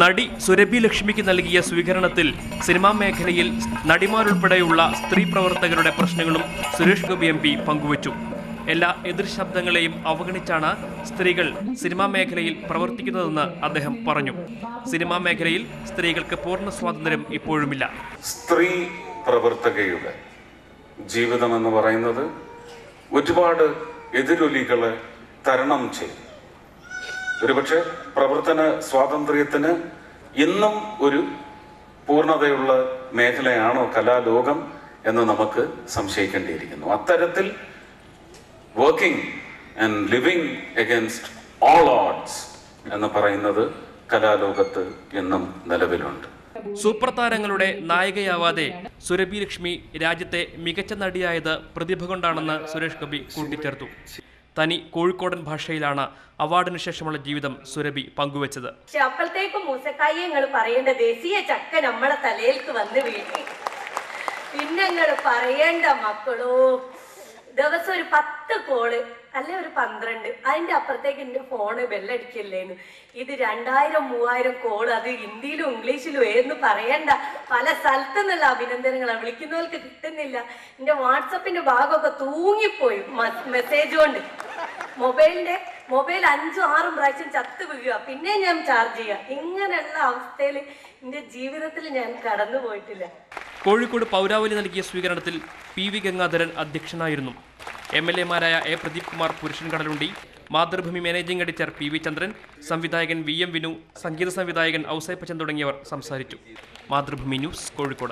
നടി സുരഭി ലക്ഷ്മിക്ക് നൽകിയ സ്വീകരണത്തിൽ സിനിമാ മേഖലയിൽ നടിമാരുൾപ്പെടെയുള്ള സ്ത്രീ പ്രവർത്തകരുടെ പ്രശ്നങ്ങളും സുരേഷ് ഗോപി MP പങ്കുവച്ചു. എല്ലാ എതിർ ശബ്ദങ്ങളെയും അവഗണിച്ചാണ് സ്ത്രീകൾ സിനിമാ മേഖലയിൽ പ്രവർത്തിക്കുന്നതെന്ന് അദ്ദേഹം പറഞ്ഞു. സിനിമാ മേഖലയിൽ സ്ത്രീകൾക്ക് പൂർണ്ണ സ്വാതന്ത്ര്യം ഇപ്പോഴുമില്ല. സ്ത്രീ പ്രവർത്തകയുടെ ജീവിതം എന്ന് പറയുന്നത് ഒരുപാട് എതിരൊലികളെ തരണം ചെയ്തു. ഒരുപക്ഷെ പ്രവർത്തന സ്വാതന്ത്ര്യത്തിന് ഇന്നും ഒരു പൂർണ്ണതയുള്ള മേഖലയാണോ കലാലോകം എന്ന് നമുക്ക് സംശയിക്കേണ്ടിയിരിക്കുന്നു. അത്തരത്തിൽ working and living against all odds എന്ന് പറയുന്നത് കലാലോകത്ത് ഇന്നും നിലവിലുണ്ട്. സൂപ്പർ താരങ്ങളുടെ നായികയാവാതെ സുരഭി ലക്ഷ്മി രാജ്യത്തെ മികച്ച നടിയായത് പ്രതിഭ കൊണ്ടാണെന്ന് സുരേഷ് ഗോപി കൂട്ടിച്ചേർത്തു. തനി കോഴിക്കോടൻ ഭാഷയിലാണ് അവാർഡിന് ശേഷമുള്ള ജീവിതം സുരഭി പങ്കുവച്ചത്. അപ്പോഴത്തേക്കും മൂസക്കായി പറയേണ്ട ദേശീയ ചക്ക നമ്മളെ തലയിലേക്ക് വന്ന് വീട്ടി. പിന്നെ പറയേണ്ട മക്കളോ, ദിവസം ഒരു 10 കോള് അല്ലെ ഒരു 12, അതിന്റെ അപ്പുറത്തേക്ക് എന്റെ ഫോണ് ബെല്ലടിക്കില്ലേന്ന്. ഇത് 2000-3000 കോള്, അത് ഹിന്ദിയിലും ഇംഗ്ലീഷിലും ഏന്ന് പറയണ്ട. പല സ്ഥലത്തു നിന്നുള്ള അഭിനന്ദനങ്ങളാണ്, വിളിക്കുന്നവർക്ക് കിട്ടുന്നില്ല. എന്റെ വാട്സപ്പിന്റെ ഭാഗമൊക്കെ തൂങ്ങിപ്പോയി മെസ്സേജ് കൊണ്ട്. മൊബൈൽ 5-6 പ്രാവശ്യം ചത്ത് വീഴുക, പിന്നെ ഞാൻ ചാർജ് ചെയ്യുക. ഇങ്ങനെയുള്ള അവസ്ഥയിൽ എന്റെ ജീവിതത്തിൽ ഞാൻ കടന്നു പോയിട്ടില്ല. കോഴിക്കോട് പൗരാവലി നൽകിയ സ്വീകരണത്തിൽ PV ഗംഗാധരൻ അധ്യക്ഷനായിരുന്നു. MLA മാരായ A പ്രദീപ് കുമാർ, പുരുഷൻ Kadalundi, Mathrubhumi managing editor PV ചന്ദ്രൻ, സംവിധായകൻ VM വിനു, സംഗീത സംവിധായകൻ ഔസേപ്പച്ചൻ തുടങ്ങിയവർ സംസാരിച്ചു. മാതൃഭൂമി ന്യൂസ്, കോഴിക്കോട്.